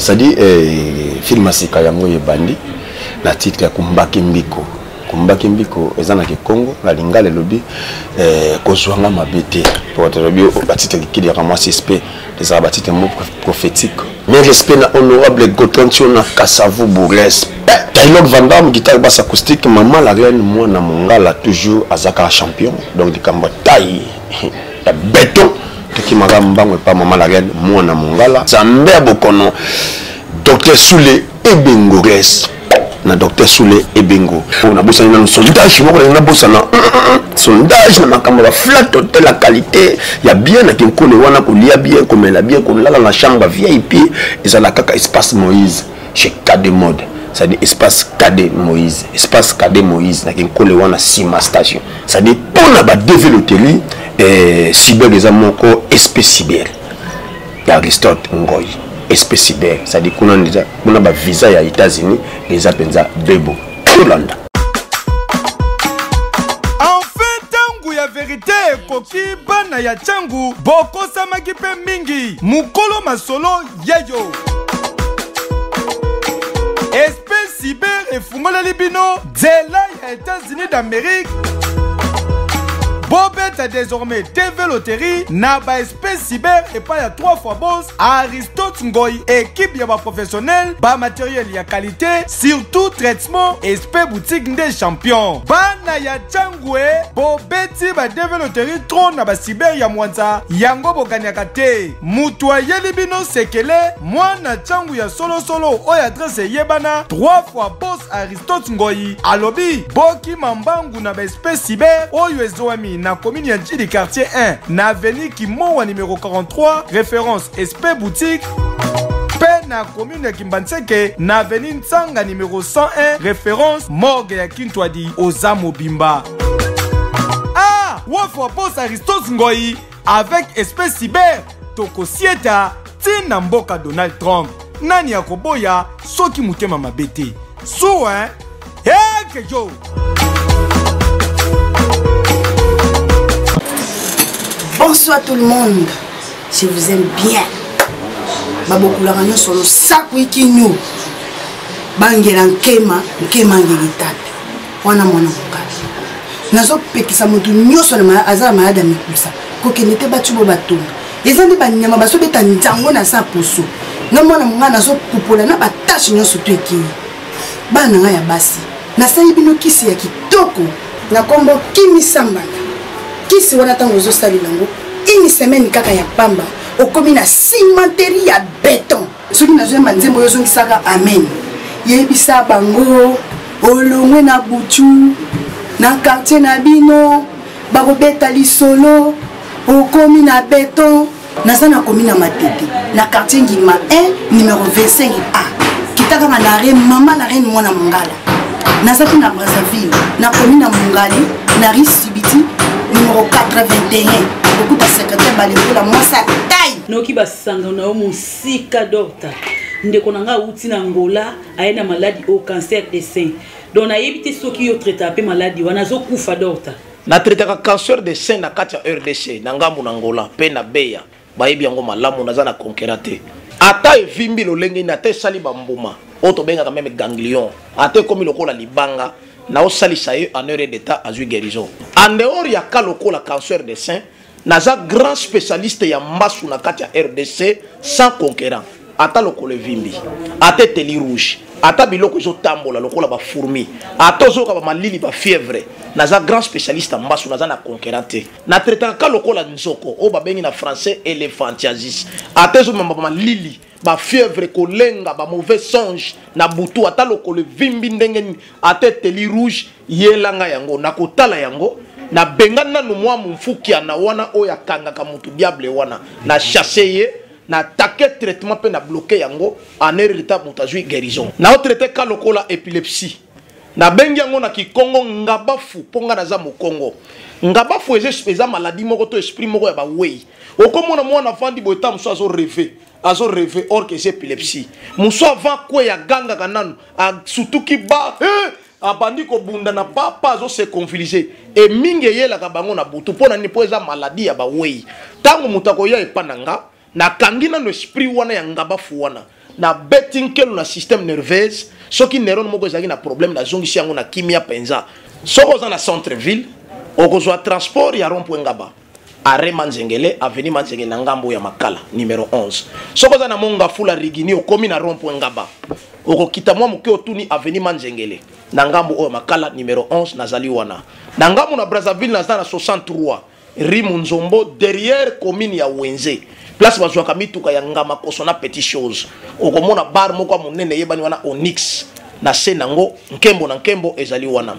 ça dit film asika yango yebandi la titre ya Kumbaki Mbiko. Kumbaki Mbiko ezana ke Congo la lingala lobby kozwanga mabete pour te lobby batite qui dit vraiment suspect des abatite mot prophétique. Mais respect na honorable Gotontion na Kasavu Bourges. Dialogue Vandam guitare basse acoustique maman la reine moi na mongala toujours azaka champion donc di kamba taille la béton qui m'a rambango pas maman la reine moi na mongala Zambe Bokono Docteur Soulé Ebengores na Docteur Soulé Ebengo on a bossé dans le sondage moi on a bossé dans sondage na makambo la flat total la qualité il y a bien na kinkone wana ko lia bien comme la bien ko la la chambre VIP et ça la kaka espace Moïse chez KD Mode ça dit espace KD Moïse espace KD Moïse na kinkole wana sima station ça dit pour na ba développer cyber des amoko espèce cyber ya Aristote Ngoy espèce cyber ça dit qu'on a ba visa ya États-Unis les apenza bebo Hollande. Enfin tangu ya vérité koki bana ya changu boko samaki pe mingi mukolo masolo yeyo espèce cyber et fungola libino zela ya États-Unis d'Amérique. Bobette a désormais TV Loterie, Naba espèce cyber et pas ya 3 fois boss, Aristote Ngoy, équipe yaba professionnel, ba matériel ya qualité, surtout traitement, espèce boutique des champions. Bana ya changwe, Bobette ba TV Loterie tron naba cyber ya mwanza, yango boganyaka te. Mutwa yelibino sekele, mwana changu ya solo oya adresse yebana, 3 fois boss Aristote Ngoy. Alobi, boki mambangu naba espèce cyber, oyo ezoami na commune ya Djili quartier 1 na avenue Kimowa numéro 43 référence SP boutique pe na commune ya Kimbanseke na avenue Ntsanga numéro 101 référence morgue ya Kintwadi Ozamo Bimba. Ah wafo boss Aristote Ngoy avec espèce cyber toko sieta tina mboka Donald Trump nani ya koboya soki mutema mabete so hein hey yo. Bonsoir tout le monde, je vous aime bien. Baboku la ranyo solo sakwi kinyu. Bangela nkema ngelitape. Wana mwana mukati. Nazo pekisa mutu nyoso na azala malada mikusa. Kokenete batubo batunga. Ezandi banyama baso beta njango na sa poso. Na mwana munga nazo pupola na batashi nyoso to ekini. Bana nga ya basi. Na sayi bino kisi ya kitoko. Na kombo Kimi Sambana. Kisi wana tango zo sali lango une semaine kaka ya pamba okomi na cimenterie ya béton soki nazwe manzembo yo zongisaka amen yebisa bango olongwe na butu na quartier na bino bakobeta lisolo okomi na béton naza na komi na matete na quartier Ngima 1 numéro 25A kitaka na reine mama na reine mwana mongala naza na Brazzaville na komi na mongali na Risibiti numéro 81 beaucoup de secrétaire baléko la moi sa taille noki basanga na musika docteur ndeko nanga uti na ngola aina maladie au cancer des seins donc na yebite soki yo traiter pe maladie wana zo kufa docteur na traiter cancer des seins na kati ya RDC na ngambu na ngola pe na beya bayebi yango malamu naza na conquérate ata evimbi lolenge na te sali bambuma oto benga quand même ganglion ate komi lokola libanga na osalisa ye en heure d'état azui guérison en dehors ya ka lokola cancer des seins naza grand spécialiste ya mbasu na kati ya RDC sans conquérant ata lokolo vimbi ata teli rouge ata biloko zo tambola lokola ba fourmi ata zo ka ba malili ba fièvre naza grand spécialiste ya mbasu naza na conquérant te na traiter ka lokola nzoko o ba bengi na français éléphantiasis ata zo mamba malili ba fièvre kolenga ba mauvais songe na butu ata lokolo vimbi ndenge ata teli rouge yelanga yango na kotala yango na bengana no mwa mfuki na wana oya kangaka mutu diable wana na chasser ye na attaquer traitement pe na bloquer yango en heure d'état mutazui guérison na o traiter ka lokola épilepsie na bengi yango na Kikongo ngabafu ponga na za mokongo ngabafu eza maladie moko to esprit moko ya ba wei okomona mwana fandi boeta muso azo rêver or que c'est épilepsie muso avant quoi ya ganga kananu surtout ki ba abandi ko bunda na papa zo se confiliser et mingi yela ka bango na butu pona ni po eza maladie ya ba wei tango mutako ya epananga na kangina no esprit wana ya ngabafu wana na betting quel na système nerveuse soki neurone moko ezali na problème na zongisi yango na kimia penza soko za na centre ville okozwa transport ya rond-point Ngaba arrêt Manzengele avenue Manzengele na ngambo ya Makala numéro 11 soko za na monga fula rigini okomi na rond-point Ngaba okokita mwa moke otuni avenue Manzengele na ngambo oyo Makala numéro 11 nazali wana na ngambo na Brazzaville na 63 rue Munzombo derrière commune ya Wenze place bazwaka mituka ya ngama kosona petit chose okomona bar moko monene yebani wana Onyx na senango nkembo na nkembo ezali wana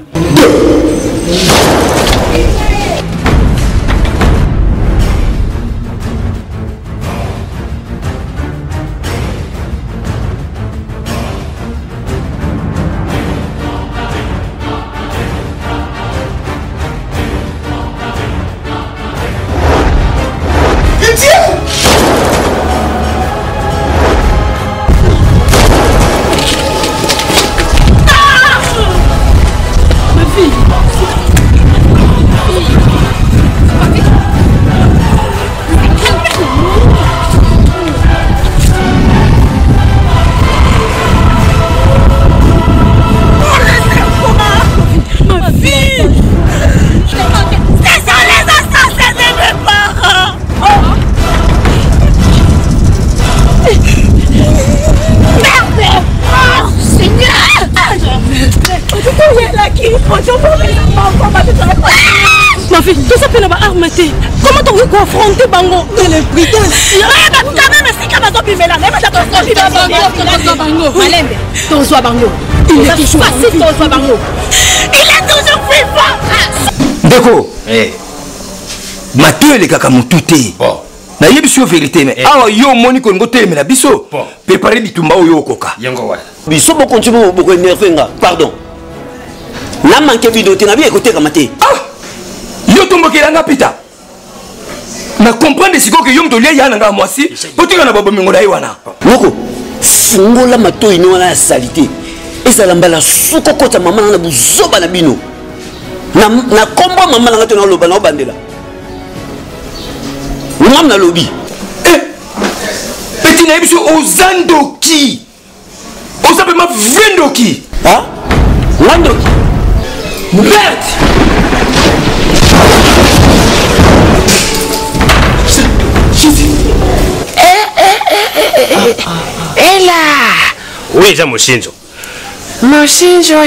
Ma fille, tout ça peut n'avoir armé. Comment t'as voulu confronter Bango? Il est pris quand même, c'est comme ça, il est toujours plus fort. Déco, Mathieu les kakamututé. Na yebiso vérité mais awa yo moni ko ngote mais na biso préparer bitumba yo koka. Yango wa. Biso bo continue beaucoup énervé nga. Pardon. Na manqué vidéo te na bien écouter kamate. Ah! Yo tombo kelanga pita. Na comprendre siko que yom dolia ya nga mwasi, potika na babo mingola wana. Loko. Fungola mato ino na salité. Esa lambala suko kota mama na buzoba na bino. Na kombo mama na tona loba na bandela. Ngam na lobby. Petit na biso ozandoki. Osabe ma vendoki. Ah? Landoki. Merde. Ela. Oui, ça Moshinzo. Moshinzo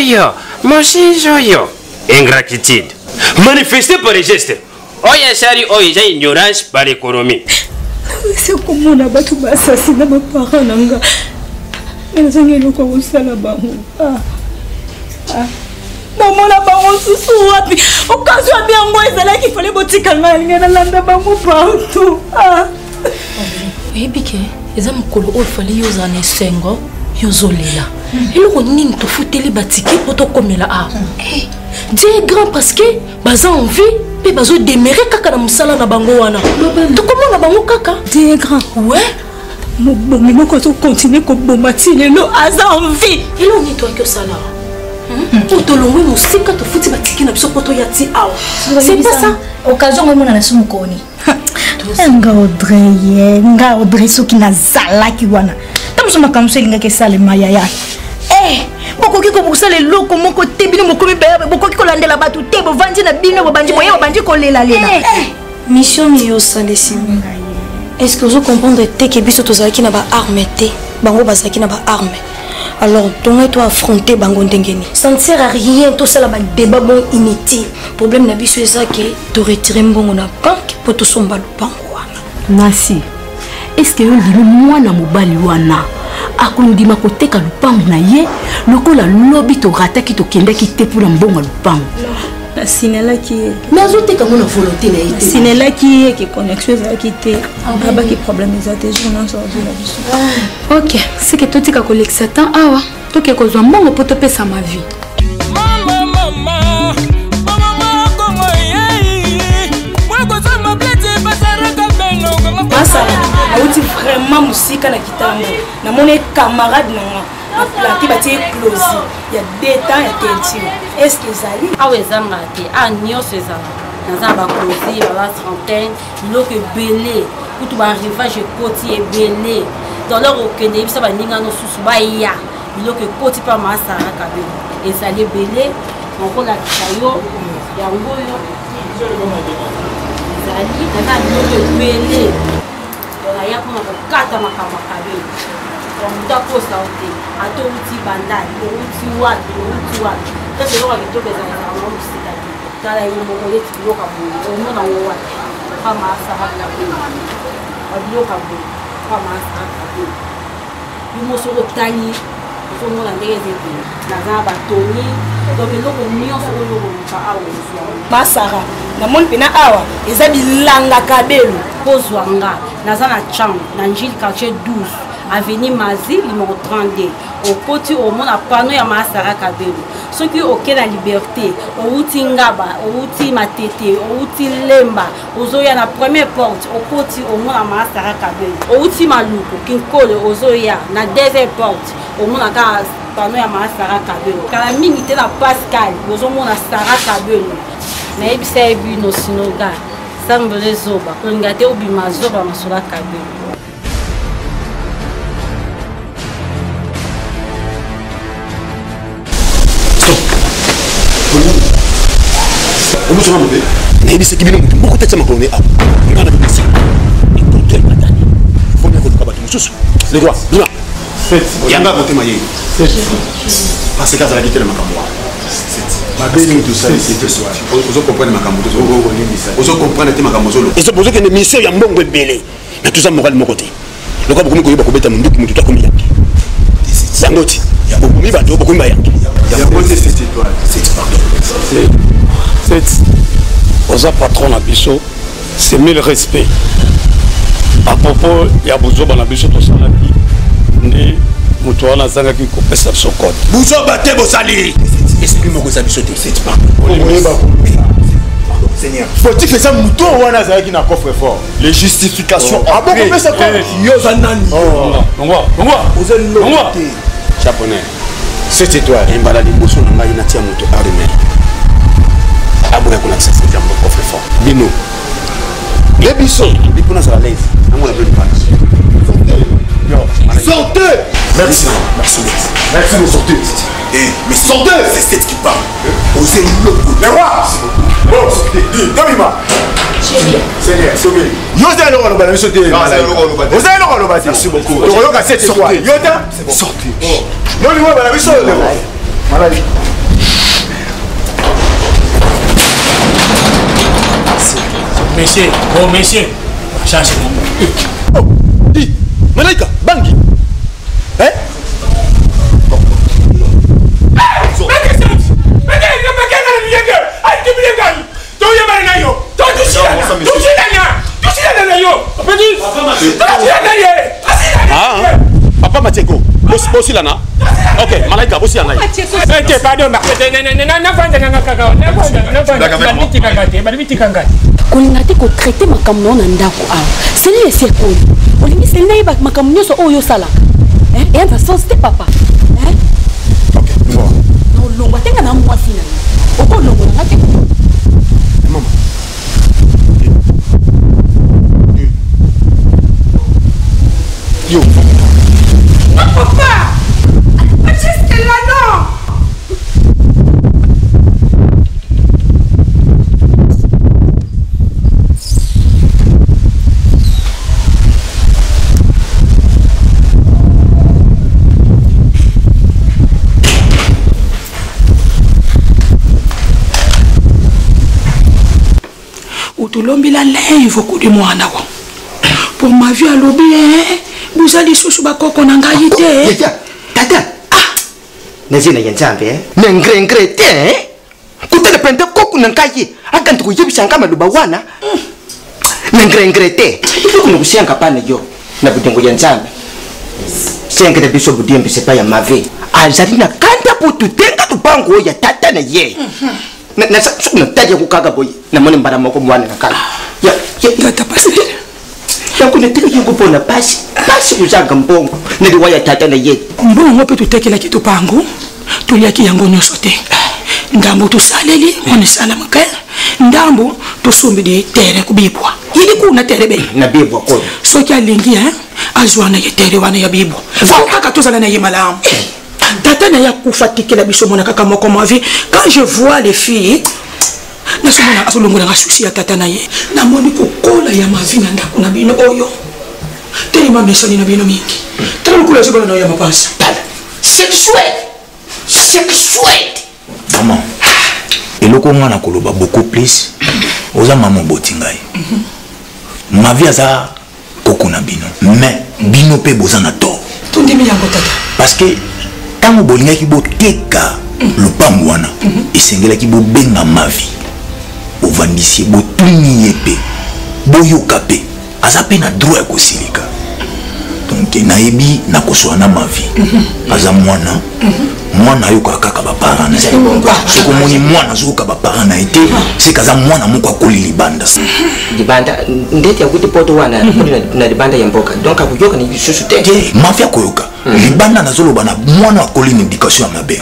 yo. Ingratitude. Manifesté par les gestes. Oya sari oya ignorance par l'économie. C'est comme on a battu assassiné mes parents nanga. Ils ont eu le coup au salabango. Maman la bango sous wapi. Occasion bien moi ezala qu'il fallait botika ngala na landa bango partout. Eh bike, eza mukolo o fallait yoza na sengo, yozolela. Eloko nini to futeli batiki poto komela a. Dieu grand parce que baza envie pe bazo démérer kaka na musala na bango wana. To comment na bango kaka? Dieu grand. Ouais. Mais moi quand on continue comme bomati lelo aza envie. Elo ni toi que ça là. Otolongwe musika to futi batiki na biso poto ya ti awa. C'est pas ça. Occasion moi na sumu koni. Nga Audrey soki na zalaki wana. Tamuso makamso elinga ke sale maya ya. Bokoki ko busale loko moko tebili mokomi baya bokoki ko landela batu te bo vandi na bino bo bandi moye bo bandi ko lela lela. Mission ni yo salesi. Est-ce que vous comprenez que biso tozalaki na ba arme te bango bazalaki na ba arme. Alors, donc toi affronter bango ndengeni. Ça ne sert à rien tout ça là ba débat bon inutile. Problème na biso eza que to retirer mbongo na banque pour to somba lupango wana. Nasi. Est-ce que yo ndimi mwana mobali wana akondima koteka lupango na ye lokola lobi to rataki to kendaki te pour mbongo lupango. La sinela qui est. Mais azoteka mona volonté na été. Sinela qui est connexion za qui te. Aba qui problème za te journaux sur la biso. OK, c'est que toi tu ka collecter temps awa. To ke kozwa mbongo poto pesa ma vie. Auti vraiment musika na kitambo na mon camarade na planté bati explosi il y a des temps ya tentio est-ce que zali awezanga te nyonso ezala naza baklosi baba trentaine biloko ebele kutu baarrivage ekoti ebele dans leur okende yebisa baninga nosusu baya biloko ekoti mpa masara kabelo ezali ebele nakolakisa yo yango oyo ezali naza biloko ebele naya mpona kokata makambo ya kabelo moto akosa o te ata outi bandali outi wapi kasi eloko ya kitoko ezalaka yango mosika te tala ye moko neti biloko ya boye omona ngo wapi pa masara kabelo biloko ya boye pa masara kabelo yo moso otali ozomona ndenge ezebele naza na batoni donc eloko nyonso oyo oluka awa ozwa masara namoni mpena awa eza bilanga kabelo kozwa nga naza na chambre na njili quartier 12 avenue Mazi numéro 32 okoti omona pano ya masara kabelo soki oke na liberté outi ngaba outi matete outi lemba ozoya na première porte okoti omona masara kabelo outi maluku kinkole ozoya na deuxième porte omona ka pano ya masara kabelo kala mingi te na Pascal ozomona Sara kabelo nayebisa ebino sinoga sambele zoba kolinga te obima zoba masola kabelo omusoma mobe nayebisaki bino motu moko tatia makolo ne awa ngana bimisi ekonto ematani fona koluka bato mosusu le droit lima yanga motema ye parce que azalaki te na makambo ozokomprendre makambo ozocomprendre te makambo ozolo ozokende ministère ya mbongo ebele na toza morale moko te lokola bokomi koyeba kobeta monduki motu takomi yange yango ti bokomi bato bokomi bayange oza patron na biso c'est mille respect à propos ya buzoba na biso tosalaki nde moto wana azangaki kopesa biso kote buzoba te bosali esprit moko eza biso te faut-il eza moto wana azalaki na coffre fort les justifications abokopesa yo oza nani japonais c'est étoile embala liboso na ngai natia moto armé aboya kolakisa jambo coffre fort bino le biso bipona azala lese nango na bino pala sortez merci de sortir mais sortez c'est cette qui parle osez loko le roi Domima Seigneur sauvé yo za loko lo bana biso te osez loko lo basi merci beaucoup to ka cette fois yo ta sortez non lui bana biso le malade Monsieur, oh monsieur, change mon nom. Oh, dis, Malaika, Bangi. Hein? Papa Matieko, bosi lana. Ok, Malaika, bosi lana. Pardon, kolinga te kotraite makambo na ndako awa seli esi ekoli olingi seli nayeba makambo nyonso oyo osalaka eya na sens te papa olongwa te nga na mwasi na ye okolongolanga te mama yo papa jusque là non utolombila live kudi mwana wa pour ma vie alobi buzali susu bakoko na ngai te tata nazina yanzambe nengre te kutele pente koko na ngai akantu kuyebisa ngama luba wana nengre te ikuno kusianga pana yo na budingo yanzambe sengre biso budimbi sepa ya mave azali na kanta putu tenga tupango ya tata na ye na sukuna taje kukaga boy na mone mbara moko mwana na kala ya tata pasi yakuna tika yingupona pasi uzaga mbongo nedi waya tata na ye mbongo pe tutekela kitu pango tuliaki yango nyonso te ndambo tusaleli on sala makaya ndambo tosombi de terre kubibwa ili kuna terre be na bibwa ko soki alingi azwa na yetere wana ya bibo faut kaka tozala na ye malamu tata na ya kufa tikela biso mona kaka moko ma vie quand je vois les filles nasomona azolongola nga susi ya tata na ye namoni kokola ya mavi na ndako na bino oyo telema mesani na bino mingi tala lokolo ezobana na yo ya mapasa sexuel maman eloko mwana koloba beaucoup plus oza mama boti ngai ma vie aza koko na bino mais bino pe boza na tort tondimi yango tata parce que ntango bolingaki boteka lopango wana esengelaki bobenga ma vie ovandisi botuni ye mpe boyoka mpe aza mpe na droit ya kosilika donc nayebi nakoswana na ma vie aza mwana mwana ayokaka kaka baparent na ye soki omoni mwana azoyoka baparent na ye te seke aza mwana moko akoli libanda libanda ndeti yakuti poto wana na libanda ya mboka donc akoyoka ni lisusu te mafia akoyoka libanda nazoloba na mwana akoli na éducation ya mabe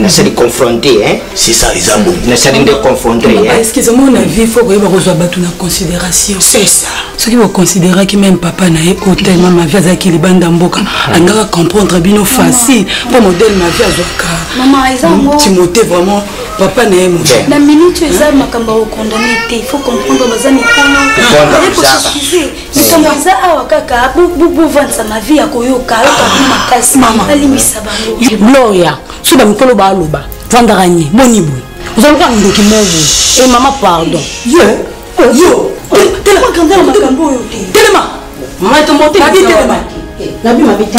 nasali confronté c'est ça eza bon nasali nde confronté excusez-moi na vie faut koyeba kozwa bato na considération c'est ça soki boconsidéraki même papa na ye otelema ma vie azalaki libanda mboka alingaka comprendre bino facile mpo modèle ma vie azwaka timote vraiment papa na ye na minute eza makambo ya kokondane te il faut comprendre baza mikolo ayekosusuze likambo eza awa kaka bovandisa ma vie ya koyoka ayoka bino makasi alimisa bango gloria so bamikolo baaloba vandaka nye boni boye ozaloka ndoki mobo e mama pardon telema kandela makambo oyo te telema mama tombote nabi mabiti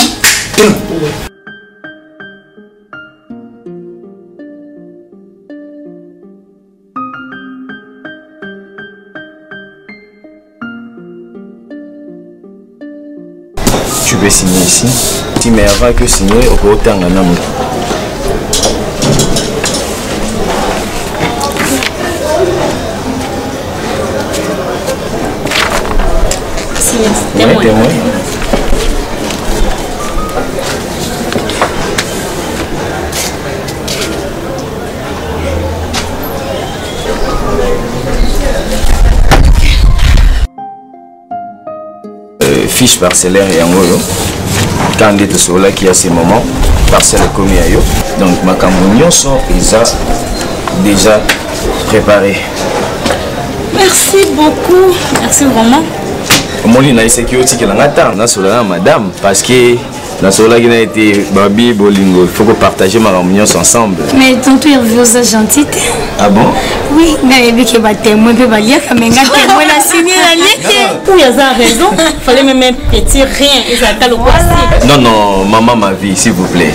Tu peux signer ici. Si mais avant que signer, au côté en anam. Témoin. Fiche parcellaire et en gros, quand on est sur là qui a ces moments, parcelle est commis à yo. Donc ma camonion sont déjà préparé. Merci beaucoup. Merci vraiment. Moi, il y a une sécurité qui est là, madame, parce que dans ce là qui a été Babi Bolingo, il faut que partager ma réunion ensemble. Mais tonton Hervé, vous êtes gentil. Ah bon? Oui, mais il y a des témoins, il y a des témoins, il a signé la lettre. Oui, il y a raison. Il fallait même un petit rien. Et ça t'a le possible. Non, non, maman, ma vie, s'il vous plaît.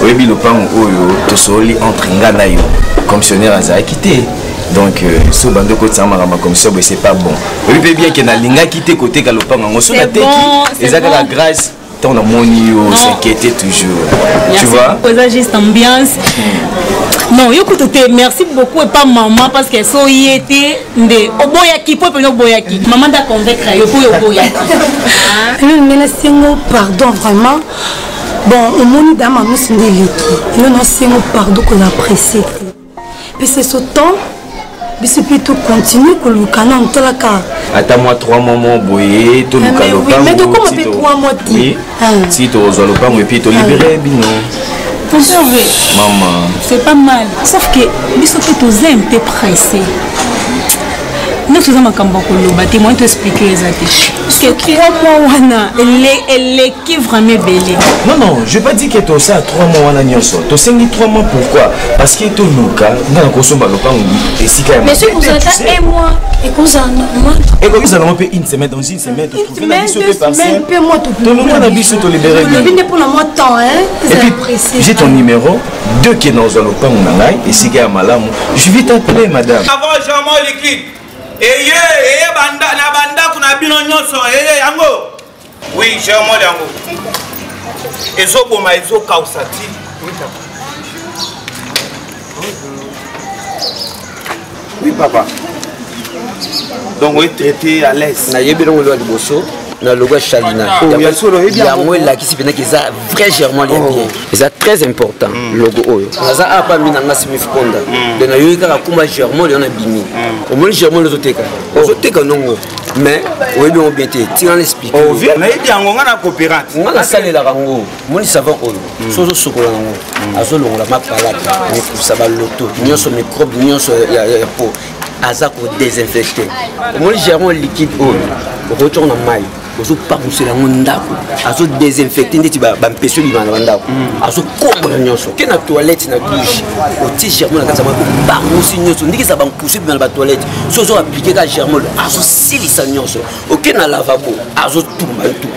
Oui, le pan oyo, to soli entre ngana yo, commissionnaire a quitté. Donc, ce bando côté ça m'a commissaire, c'est pas bon. Oui, bien qu'il y a linga quitté côté galopant, on se la tête. Et ça la grâce. On a mon io, s'inquiéter toujours. Tu vois? C'est juste ambiance. Non, merci beaucoup et pas maman parce qu'elle so y était de oboyaki pour no boyaki. Maman t'a convaincre yo pour oboyaki. Merci pardon vraiment. Bon, au monde dans ma mousse ndéliki. Non non, c'est pardon qu'on a pressé. Puis c'est ce temps c'est plutôt continuer que le canon de la carte. Attends-moi 3 moments, boyé, tout le canon. Mais de quoi on fait 3 mois? Si tu as le pan et puis tu libéré, bino. Maman. C'est pas mal. Sauf que, bisous que tu es un peu pressé. Nous faisons un cambo pour le bâtiment, moi, t'expliquer les attaches. Parce que 3 mois, elle est qui vraiment belle. Non, non, je vais pas dire que tu as ça 3 mois, tu as 3 mois, pourquoi? Parce que tu as si mais si vous avez 1 mois, et que vous en avez et que vous allez une semaine, dans une semaine, tu trouves la vie sur parcelle. Tu as vie sur ton libéré. Pour le mois de temps, hein? Et puis, j'ai ton numéro, 2 qui est dans le pan, et si je vais t'appeler, madame. Avant, j'ai liquide. Banda na banda kuna bino nyonso yango. Oui, j'ai un mot yango. Ezo boma ezo kausati. Oui papa. Donc on est traité à l'aise. Na yebiro lo liboso. Na logo Chalina. Yango la qui sipena qui ça vrai germain bien. C'est très important logo oyo. Ça a pas mis na ngasimi fonda. De na yoika ka kuma germain on a bimi. Au moins germain le teka. O teka nongo. mais oyebi yango bien te tika l'explique nayebi yango nga na coopérante nga nasalelaka yango moni savant oyo so ozosokola yango azolongola mapalate mekusa baloto nyonso microbe nyonso ya po aza kodésinfecte omoni germon liquide oyo okotioko na mai ozopamusela yango ndako azodésinfecte ndeti bampesio libana na bandako azokombola nyonso ke na toilette na douche otie germon na kati ya mai opamusi nyonso ndikisa bampuse bima na batoilette so ozoaplike ka germon azosilisa nyonso oke na lavabo azotumba tu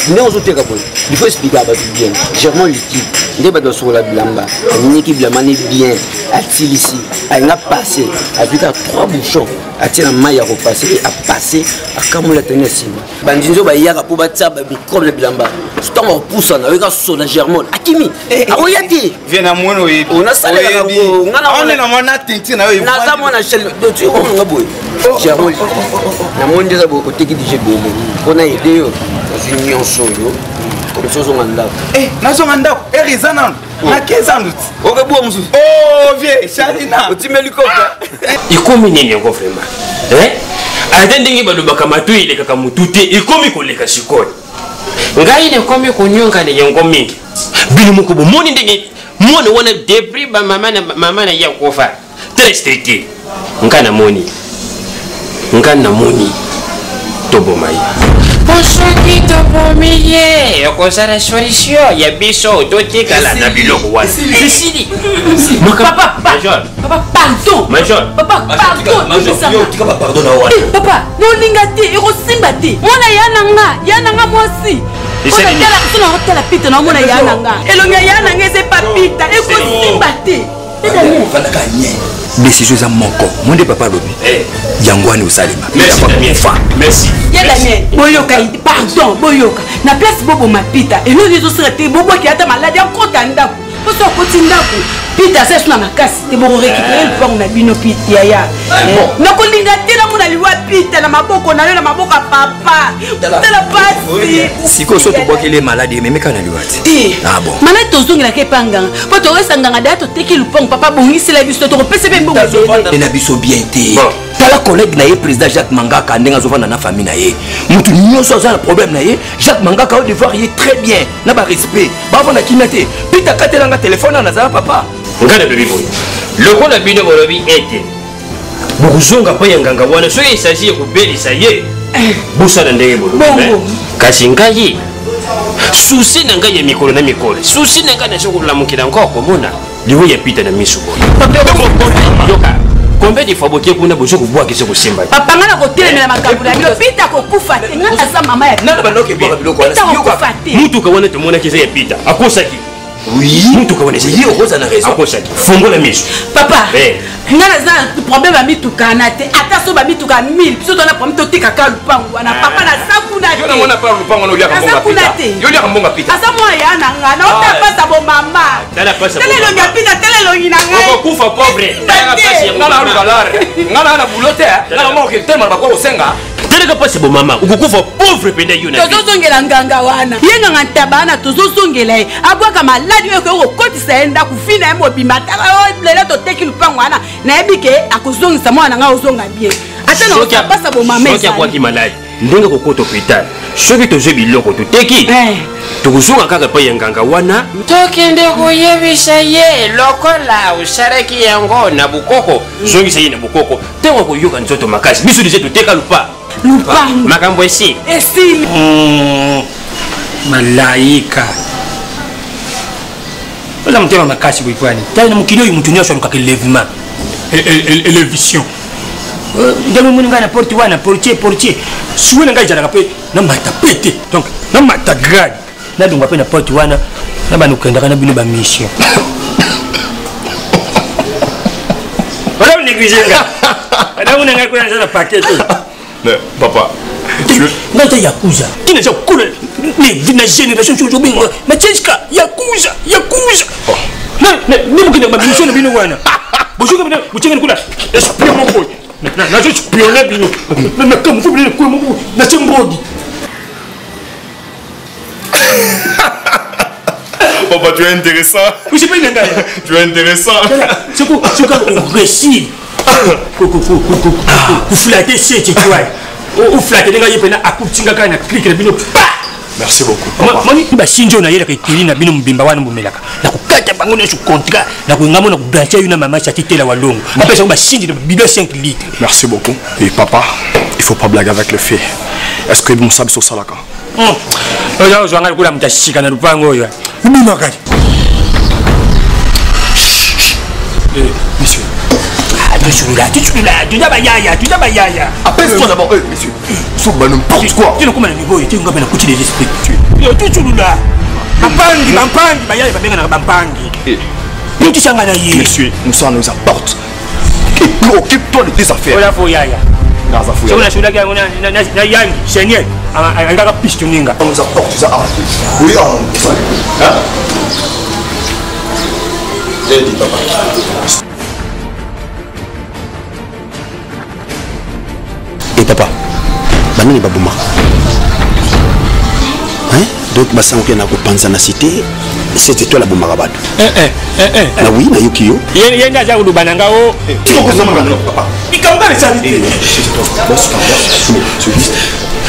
ndenge ozoteka boye il faut expliquer à bato bien germon liquide nde bato basokola bilamba aniniki bilamba ne bien atilisi alinga passe azwika 3 bouchons atie na mai ya kopase apase akamola tene nsima bandinzo bayaka mpo batia bamicrobe na bilamba sotango akopusana oyeka sola germon akimi akoya te onasalelaka yango naza mwana nga boye germon namoni nde eza boye oteki dige bele mpona ede yo ozwi nyonso oyo komisi ozonga ndako nazonga ndako ere eza nano nakeza nduti okebua mosusu vie shalina otimeli koka ikomi nini yango vraiment ata ndenge balobaka matu elekaka motu te ikomi koleka sikoyo ngai nekomi konyongana yango mingi bino moko bomoni ndenge mwana wana depris bamama na ya kofa très stricte nga namoni toboma ye soki tobomi ye okozala solution ya biso totikala na biloko wana esili Papa, pardon. Papa, papa, non lingate, erosimba te. Mona yananga mosi. Otala pita na mona yananga. Elonga yananga ese papita, ekosimba te. décision eza moko monde papa lobi yango wana osalema merci ya Daniel boyoka pardon boyoka na place bobo mapita eloni ezosala te boboki ata maladi akota ndako poso akoti ndako pita sesu na makasi te boko récupérer lupango na bino yaya nakolinga te namona liwa pita na maboko na yo na maboko ya papa tala pasi siko so tobwakele maladi ememeka na liwa te bon maladi tozongelaka epanganga po toresanganga daya toteki lupango papa bongisela biso tokopesa mpe mbongo na biso bien te tala collègue na ye président Jacques Mangaka ndenge azovanda na famille na ye mutu nyonso aza na problème na ye Jacques Mangaka au devoir ye très bien na ba respect bavanda kimia te pita katelanga téléphone na nazala papa ngana lobi boye lokola bino bolobi ete bokuzonga mpo ya nganga wana soki esagi ya kobelisa ye bosala ndenge bolobi kasi ngai susi na ngai ya mikolo na mikolo susi na ngai nasokolamukila nkoko komona liwo ya pita na miso boye combien de fois botie kuna bozo kubwa kise kusimba papa ngana kotelemela makambo ya bilo pita kokufa te ngana za mama ya nana banoke bwa biloko wana mutu kawana tomona kise ya pita akosaki oui mutu kawana ye okoza na raison akosaki fungola miso papa ngana za problème ya mitukana te ata so ba mituka 1000 biso tona problème totika ka lupango wana papa na sakuna te yo na mona pa lupango no liaka mbonga pita yo liaka mbonga pita asa mwa ya na ngana otapasa bo mama tala pasa tele lo ngapita tele lo ngina ngai okufa pauvre ngana pasi ya ngana rubalare ngana na bulote ngana mo ke tema ba ko senga tele pasi bo mama ukukufa pauvre pende yo na tozozongela nganga wana yenga ngantabana tozozongela ye abwaka maladi oyo ko kotisa enda kufina ye mobimba tala lelo toteki lupango wana nayebi ke akozongisa mwana nga ozonga bien ata na opasa bomama soki akwaki maladi ndenge kokota hôpital soki tozwi biloko toteki tokozonga kaka mpo ya nganga wana tokende koyebisa ye lokola osalaki yango na bokoko zongisa ye na bokoko ntango akoyoka nzoto makasi biso deja toteka lupango makambo esili malaika oza motema makasi boikwani tali na mokili oyo motu nyonso alukaka élèvement élévision ndenge moni ngai na porte wana portier suwe na ngai ezalaka mpe namata pe te donc namata grade nadongwa mpe na porte wana na bana okendaka na bino bamission ola onéglige nga adamona ngai kuna na paquet te mais papa ngai ta yakuza tina za kula na génération sozo bingo macheska yakuza ni mukina bamission na bino wana bojuka bino buchenga kula espion mon boy na je espionner bino na comme vous voulez quoi mon boy na chembodi papa tu es intéressant oui c'est pas une gars tu es intéressant c'est quoi on réussit pour flatter c'est tu vois o flatter nga yepena akutinga kana clique na bino pa. Merci beaucoup. Moni ba sinjo na yela ketili na bino mbimba wana mumelaka. Na kukata bango na contrat na kuingamo na kubrancher une maman chatitela walongo. Après ba sinjo de bidon 5 litres. Merci beaucoup. Et papa, il faut pas blaguer avec le fait. Est-ce que vous savez sur ça là quand? Oya ozwanga kula mutashika na lupango oyo. Mbima kati. Monsieur. Tu n'as pas yaya. Apaise-toi d'abord, monsieur. Sauf n'importe quoi. Tu ne comprends pas, tu ne comprends pas les esprits. Tu là. Bampangi, bayaya, bampangi. Monsieur, nous sommes nous apporte. Occupe-toi de tes affaires. Voilà, faut yaya. On a choisi na yangi, Seigneur. On a piste ninga. On nous apporte ça. Oui, hein? J'ai dit papa. Et papa, banani babuma. Hein? Donc basango ke na ko panza na cité, c'était toi la bomba rabatu. Na oui, na yokio. Yenda za kudubana ngao. Tu ko zama ngano papa. Ikamba le sanité. C'est juste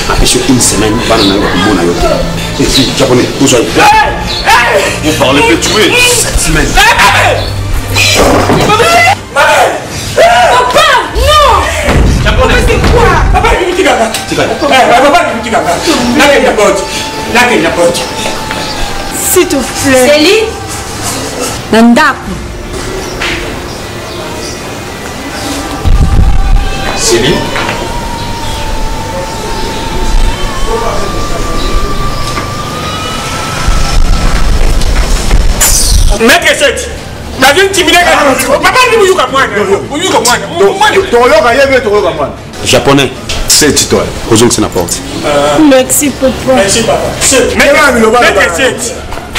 après sur une semaine, banana ko mona yote. Et puis japonais, vous soyez. Vous parlez de tuer cette semaine. Papa, non! Japonais, c'est quoi? Papa, il dit gaga. Papa, il dit gaga. La porte. S'il te plaît. Céline? Nandaku. Céline? Maître 7. T'as vu une timide papa, Japonais, c'est toi. Aujourd'hui, c'est la porte. Merci, papa. Merci, papa. Maître 7.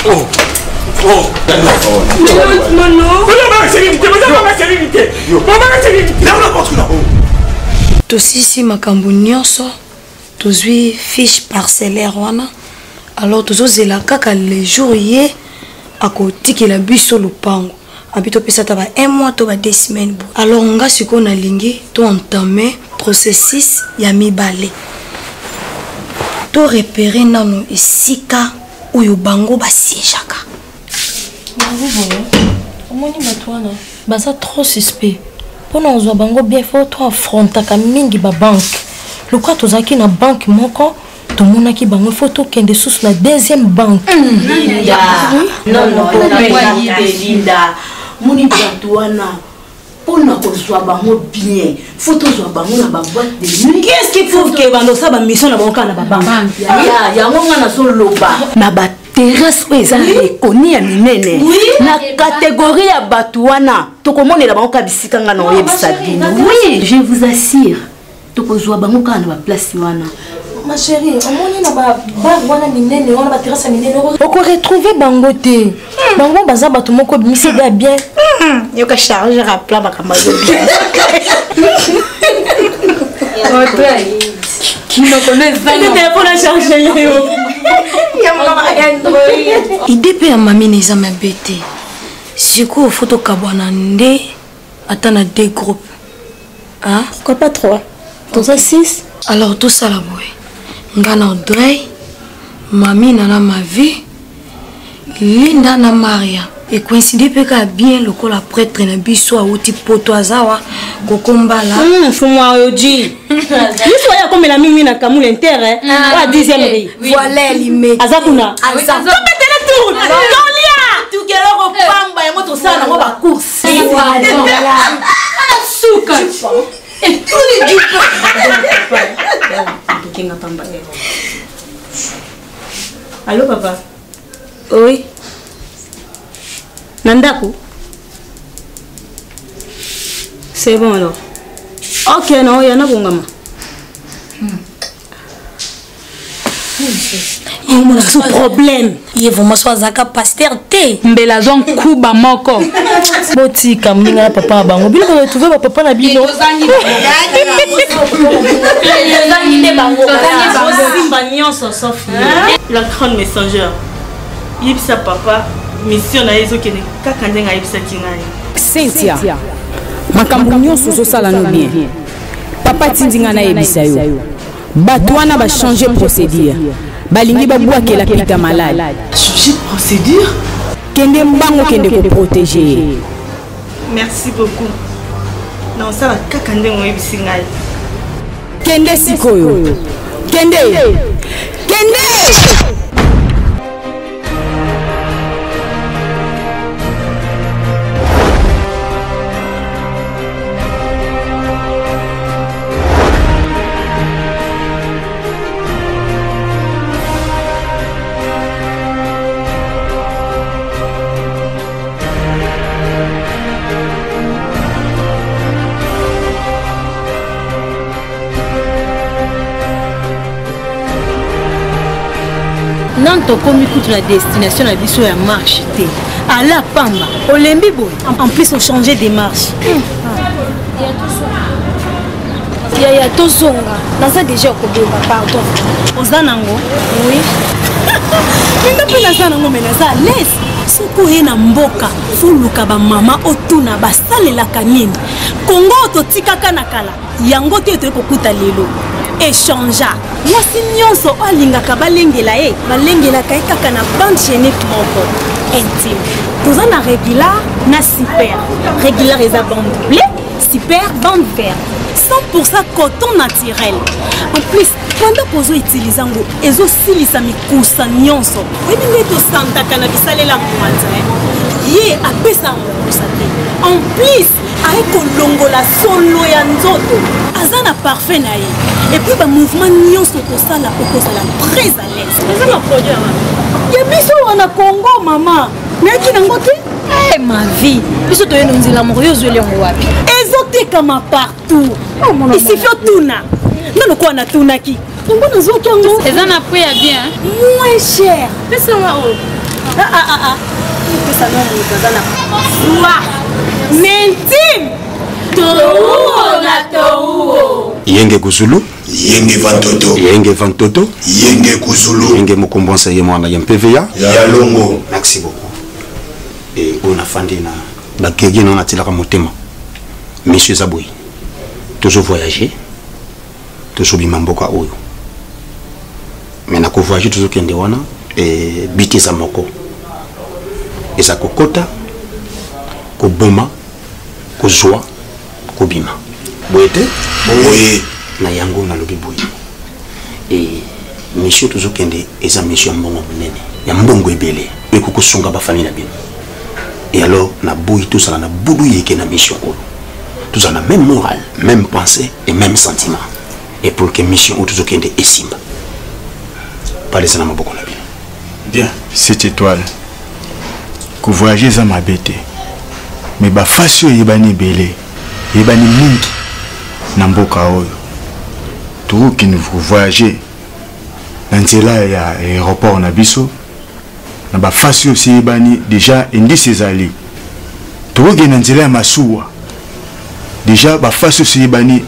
Oh. tosisi makambo nyonso tozwi fiche parcellaire wana alors tozozela kaka le jour ye akotikela biso lupango abi topesa ta ba 1 mois to ba 2 semaines bo alors nga siko nalingi to entame processus ya mibale to repérer nano esika oyo bango basiejaka omoni bato wana baza trop suspect mpona ozwa bango bien fo to affrontaka mingi babanke lokwa tozalaki na banke moko tomonaki bango fo tokende susu na deuxième banke Linda moni bato wana mpona kozwa bango bien fo tozwa bango na baboîte de nuit. Qu'est-ce qui prouve que bandosa bamission na bango kaka na babanke yango nga nazoloba na baterrasse oyo eza ekoni ya minene na kategorie ya bato wana tokomonela bango kaka bisika nga na oyebisa bino. Oui, je vous assure tokozwa bango kaka na baplace wana. Ma chérie, on na ba bar wana minene wana ba terrasse minene oko retrouver bango te bango baza bato moko bimisi da bien yo ka charger à plat makamba yo qui me connaît ça le téléphone a chargé yo ya mama Android idée pe ya mami neza mabete siko photo kabwana nde atana 2 groupes hein pourquoi pas 3 tous à 6 alors tout ça la boy ngana Audrey mami nana ma vie Linda na Maria et coïncide peka bien lokola prêtre na biso auti poto azawa kokombala fumwa oji biso ya komela mimi na kamula inter wa 10e rue voilà limé azakuna topetele tour tolia tukelo ko pamba yango tosala nango ba course voilà suka et tout les du kinga pamba allô papa oui Nandaku c'est bon alors ok non il y en a bon il sous problème il est vraiment soit zaka pasteur té mbela zon kuba moko botika mninga papa bango bilo ko trouver ba papa na bino la grande messagère yebisa papa mission na yezo kene kaka ndenga yebisa kingai Cynthia makambo nyonso ozosala no bien papa tindinga na yebisa yo Batouana va changer procédure. Balingi babouakela pita malade. Changer procédure? Kende mbango kende ko protéger. Merci beaucoup. Non, ça va kakande ngoy bisingai. Kende sikoyo. Kende. Kende. Nanto komi kutu la destination à biso ya marche te. À la pamba, olembi boy. En plus on changer de marche. Ya tozonga. Naza déjà kobeba, pardon. Ozanango? Oui. Minga pe nazanango mais naza à l'aise. Soko ye na mboka, fuluka ba mama otuna basalelaka nini. Kongo totikaka na kala. Yango te to kokuta lelo. Échangea. Mwasi nyonso alingaka balengela ye. Balengelaka kaka na bande génique moko. Intime. Toza na régular na super. Régular eza bande bleu, super bande verte. 100% coton naturel. En plus, pendant que vous utilisez ngo, ezo silisa mikusa nyonso. Webi neto santa kana bisalela mwanza. Ye apesa mkusa te. En plus, aiko longola solo ya nzoto. Azana parfait na ye. Et puis ba mouvement nyonso kosala okosala très à l'aise. Eza na produit ya. Ya biso wana Congo mama. Meki nango te? Eh ma vie. Biso to yeno nzela moko yo zweli ngo wapi? Ezotekama partout. Il suffit tuna. Non quoi na tuna ki. Ngo nazo kango. Eza na prix ya bien. Moins cher. Pesa wa o. Pesa non eza na. Wa. Mentime. Yenge Kuzulu, Yenge Vantoto, Yenge Vantoto, Yenge Kuzulu, Yenge Mukombonsa Yemwana Yempevea, Yalongo. Merci beaucoup. Et on a fandi na la guerrier non atilaka motema. Monsieur Zaboui, toujours voyager, toujours bimamboka oyo. Mais na ko voyager toujours kende wana et biteza moko. Et ça kokota, ko boma, ko joie. Kobima boyete boye na yango na lobi boye et mission toujours kende eza mission mbongo munene ya mbongo ebele e kokosunga ba famille na bino et alors na boyi tout ça na budu yeke na mission oyo tout ça na même morale même pensée et même sentiment et pour que mission ou toujours kende esimba parler ça na maboko na bino bien cette étoile ko voyager za mabete mais ba fasio yebani belé yebani mingi na mboka oyo tokoki nous voyager na nzela ya aéroport na biso na bafasi aussi yebani déjà indice ezali tokoki na nzela ya masuwa déjà bafasi aussi yebani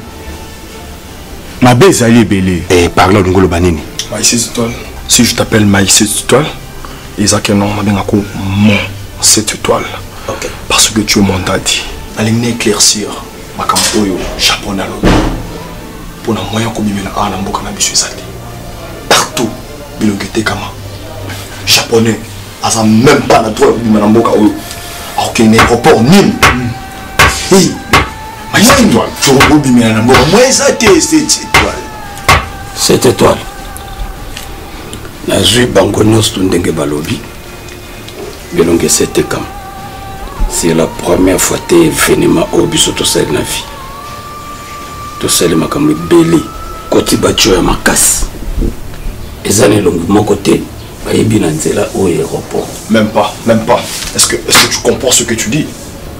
mabe ezali ebele. Et parle ngolo banini Maïs étoile. Si je t'appelle Maïs étoile, Isaac non mabengako mon cette étoile. Okay. Parce que tu es mon daddy. Allez éclaircir makambo oyo japonais lobi. Pour na moyen ko bimela ana mboka na biso ezali. Partout bilongete kama japonais asa même pas na droit bimela mboka oyo. Alors qu'il n'est pas nul. Hey, Maïs étoile. Tu vas bimela na mboka. Moi ça t'est cette étoile. Cette étoile. Nazui bangonos tundenge balobi. Belonge c'était comme. C'est la première fois que tu es venu au biso to sel na vie. To sel makambo belé côté bacho ya makasi. Ezane longo mon côté ba yebi na nzela au aéroport. Même pas. Est-ce que tu comprends ce que tu dis?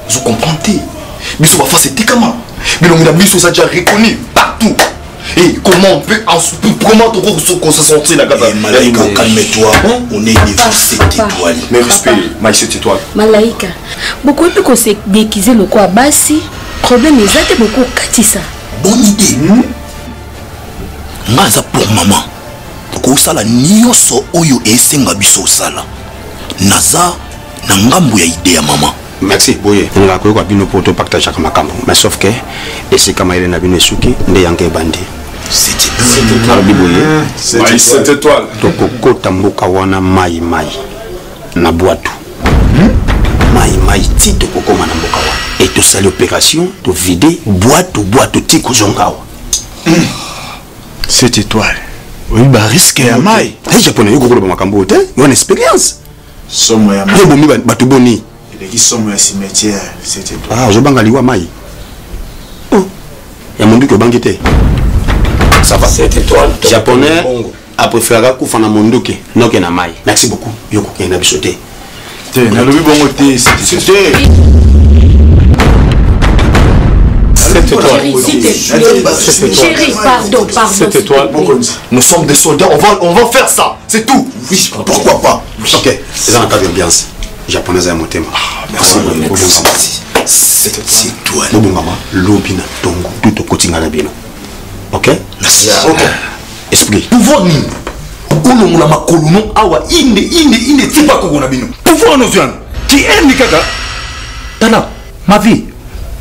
Je comprends t'es. Biso ba face c'était comment? Belonge na biso ça déjà reconnu partout. Et comment on peut comment on se sentir la casa? Malaika, calme-toi, on est devant cette étoile. Mais respect, Maïs cette étoile. Malaika, beaucoup de qu'on s'est déguisé le quoi bassi, problème est beaucoup katisa. Bonne idée. Maza pour maman. Ko sala nyonso oyo esenga biso sala. Naza na ngambo ya idée ya maman. Merci boye nga ko ko bino poto partage makambo mais sauf que et c'est comme il na bino suki nde yange bandi Cette étoile. Tokokota mboka wana mai na boîte. Mai ti tokokoma na mboka wana. Et to sali opération to vider boîte ti kozongawa. Cette étoile. Oui, bah risque à mai. Les japonais yo kokolo ba makambo te, une expérience. Somo ya mai. Bomi ba to boni. Et qui somo ya cimetière, cette étoile. Ah, je bangali wa mai. Oh. Ya mundu ko bangite. Ça va. Cette étoile. Japonais a préféré kufa na munduke noke na mai. Merci beaucoup. Yoko kenda bisote. Te na lobi bongo te, c'était. Chérie, pardon. Cette étoile, nous sommes des soldats, on va faire ça, c'est tout. Oui, pourquoi pas. Ok, c'est un cas d'ambiance. Japonaise à mon thème. Merci beaucoup. Cette étoile. Bon maman, l'obina tongo tout au quotidien na bino. Ok? Merci. Ok. Esprit. Pouvoir ni. Ono mula makolo non awa inde tipa ko na bino. Pouvoir no vian. Qui aime kaka. Tana, ma vie.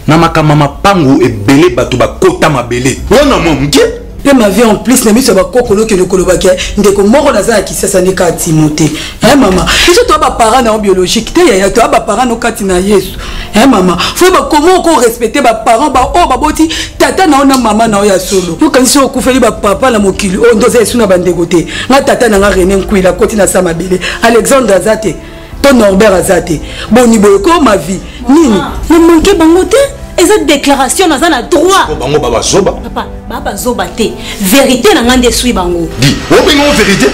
Na makamama pango ebele bato bakota mabele. Wana mwa mke. Et ma vie en plus, nami ça va kokolo que le kolobake. Ndeko moko na za ki sasa ndeka Timothée. Hein maman. Biso to ba parents na biologique te ya to ba parents no kati na Yesu. Hein maman. Faut ba comment ko respecter ba parents ba o ba boti tata na ona mama na ya solo. Yo kanisi okufeli ba papa na mokili. O ndoza Yesu na bandeko te. Na tata na nga René Nkwila koti na sama bele. Alexandre Azate. Ton Norbert Azate. Boni boyko ma vie. Nini? Ne manquez bango te. Et cette déclaration n'a pas droit. Bango baba zoba. Papa, baba zoba te. Vérité n'a pas de sui bango. Di, obengo vérité.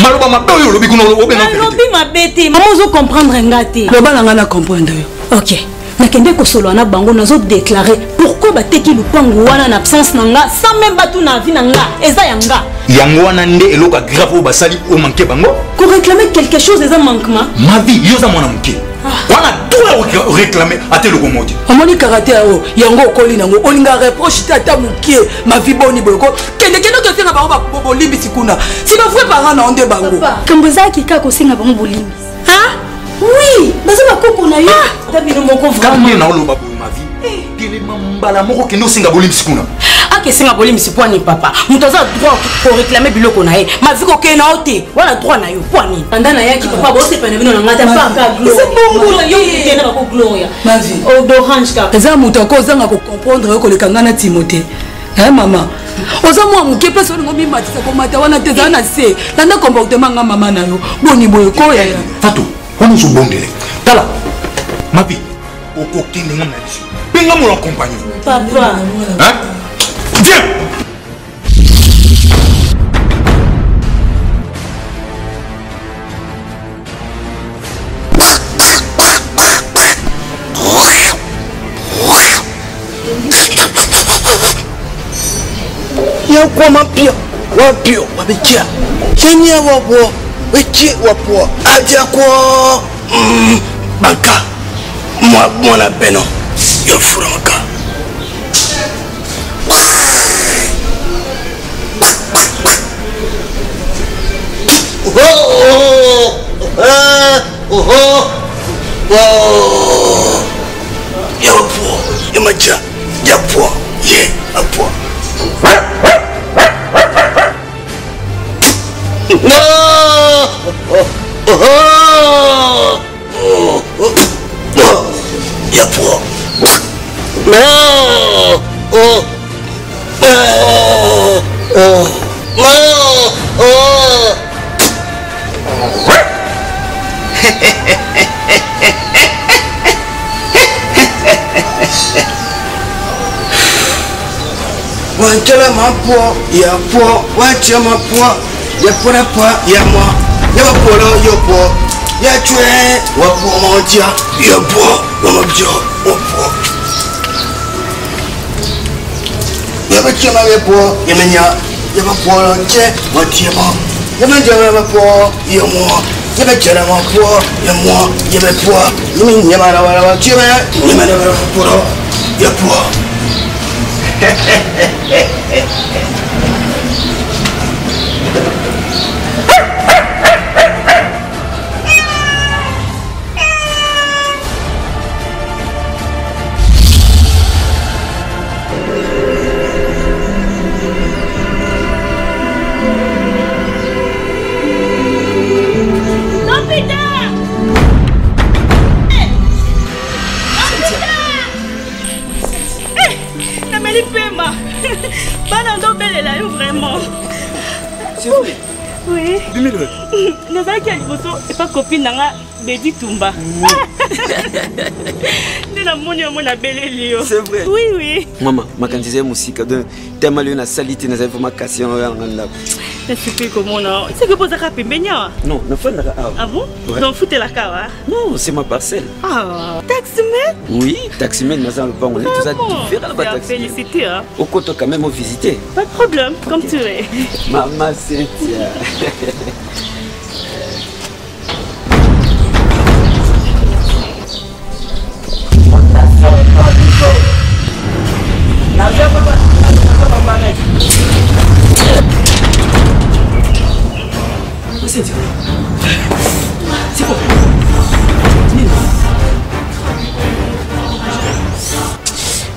Maloba ma peur lobi kuno obengo vérité. Lobi ma bête, maman zo comprendre ngate. Loba na ngana comprendre. OK. Nakende ko solo na bango nazo déclarer pourquoi bateki lupango wana en absence nanga sans même batu na vie nanga. Eza yanga. Yango wana nde eloka grave basali o manquer bango. Ko réclamer quelque chose eza manquement. Ma vie yoza mona muke. Wana doit réclamer à tel locomotive. Amoni karaté o yango okoli nango olinga reproche tata mukie ma vie boni boko. Kende to tenga bango ba bolimbi sikuna. Si ba fwe parents na onde bango. Kamboza kika ko singa bango bolimbi. Hein? Oui, baza bakoko na yo. Tabino moko vraiment na oloba ma vie. Kele mambala moko kendo singa bolimbi sikuna. Ake singa bolimbi sipwani papa. Mutoza droit pour réclamer biloko na ye. Ma vie ko kena ote. Wala droit na yo pwani. Pendant ya ki papa bosse pene bino ngata pa ka gloire. C'est bon yo tena ba ko gloire. Ma vie. O d'orange ka. Eza muto ko zanga ko comprendre ko le kangana Timothée. Hein maman. Oza mwa muke pesa ngo bimatisa ko mata wana teza na se. Nanda comportement nga mama na yo. Boni boye ko ya. Fatou, on nous bondele. Tala. Ma vie. Oko kinde ngam na biso. Benga mo la compagnie. Papa. Hein? Viens. Ya kwa mapio wabekia chenya wapo weche wapo aja kwa banka mwana beno ya furamaka ya wapo ya maja ya po ye apo ya po Wantala mapo ya po wacha mapo ya pora pa ya mo ya poro yo po ya chwe wa po moja ya po wa mabjo wa po ya bacha ma ya po ya menya ya po che wa che mo ya menya ma po ya mo ya bacha ma po ya mo ya po ya menya ma wa che ya menya ma poro ya po vraiment. C'est vrai. Oui. 2000 euros. Nous avons qui a et pas copine nanga Betty Tumba. C'est vrai. Oui, oui. Maman, ma quantité de musique, tellement de la salité, nous avons ma question. C'est comment non? C'est que vous avez fait bien. Non, ne faites pas. Ah bon? Donc foutez la cave. Non, c'est ma parcelle. Ah, taximètre? Oui, taximètre, nous allons pas. On est tous à différents. Félicité. Au côté quand même, on visiter. Pas de problème, comme tu es. Maman, c'est tiens. C'est bon.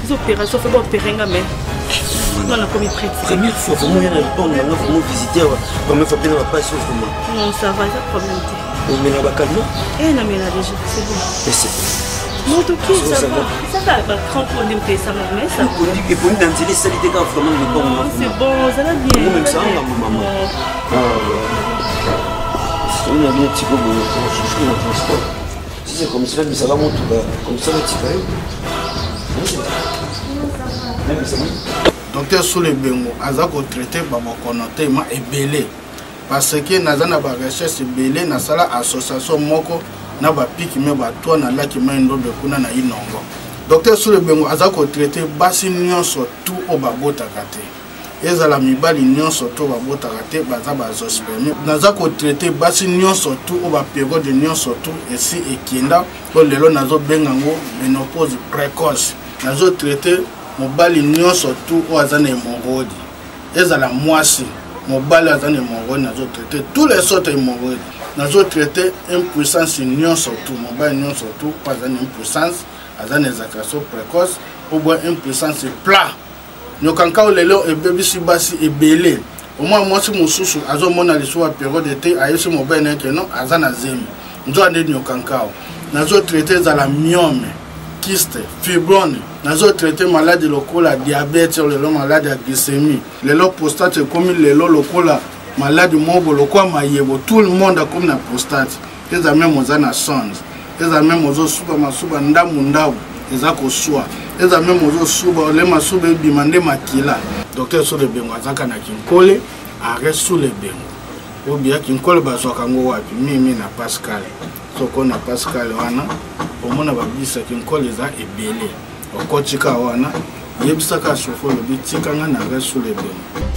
Les opérations, faut pas opérer, mais on a commis près. Première fois, vraiment, il y a un bon, on a visité, première fois, on n'a pas su vraiment. Non, ça va, ça problème. Mais on a calme. Eh non, mais là déjà, c'est bon. Et c'est non, ok, ça va. Ça va, pas cramponner, mais ça va, mais ça va. Et pour nous, dans les salités, quand vraiment, le bon. C'est bon, ça va bien. Nous, même ça, on a maman. On a bien un petit peu de chouchou dans le transport. Si c'est comme ça, mais ça va monter. Comme ça, le petit peu. Docteur Soule Bengo, Azako traité par mon connotement et belé. Parce que Nazana ba recherche belé, na sala association moko, na ba piki me ba toi na la ki main de kuna na inongo. Docteur Soule Bengo, Azako traité basi nyonso tout au babota kate. Ezala mibali nyonso to babotaka te baza bazosperme nazako traité basi nyonso tu o ba période nyonso tu esi ekenda ko lelo nazo benga ngo ménopause précoce nazo traité mobali nyonso tu o azana hémorroïde ezala mwasi mobali azana hémorroïde nazo traité tous les sortes hémorroïdes nazo traité impuissance nyonso tu mobali nyonso tu o azana impuissance azana éjaculation précoce ou bien impuissance plat. Nous avons lelo et bébé si basi et belé. Au moins moi si mon souchou azo mona le soir période d'été ayo si mon ben que non azana zemi. Nous avons dit nous kankao. Nous avons traité la myome, kyste, fibrome. Nous avons traité maladie lokola diabète, lelo maladie glycémie. Lelo prostate comme lelo lokola maladie mobo lokola mayebo. Tout le monde a comme la prostate. Les amis mozana songe. Les amis mozo suba masuba ndamu ndabu. Ezako soa. Les amis mozo suba le masuba bimande makila. Docteur Soule Bengo azaka na kinkole arrête Soule Bengo. Obia kinkole bazoka ngo wapi mimi na Pascal. Soko na Pascal wana omona babisa kinkole za ebele. Okochika wana yebisaka shofo lobi tikanga na arrête Soule Bengo.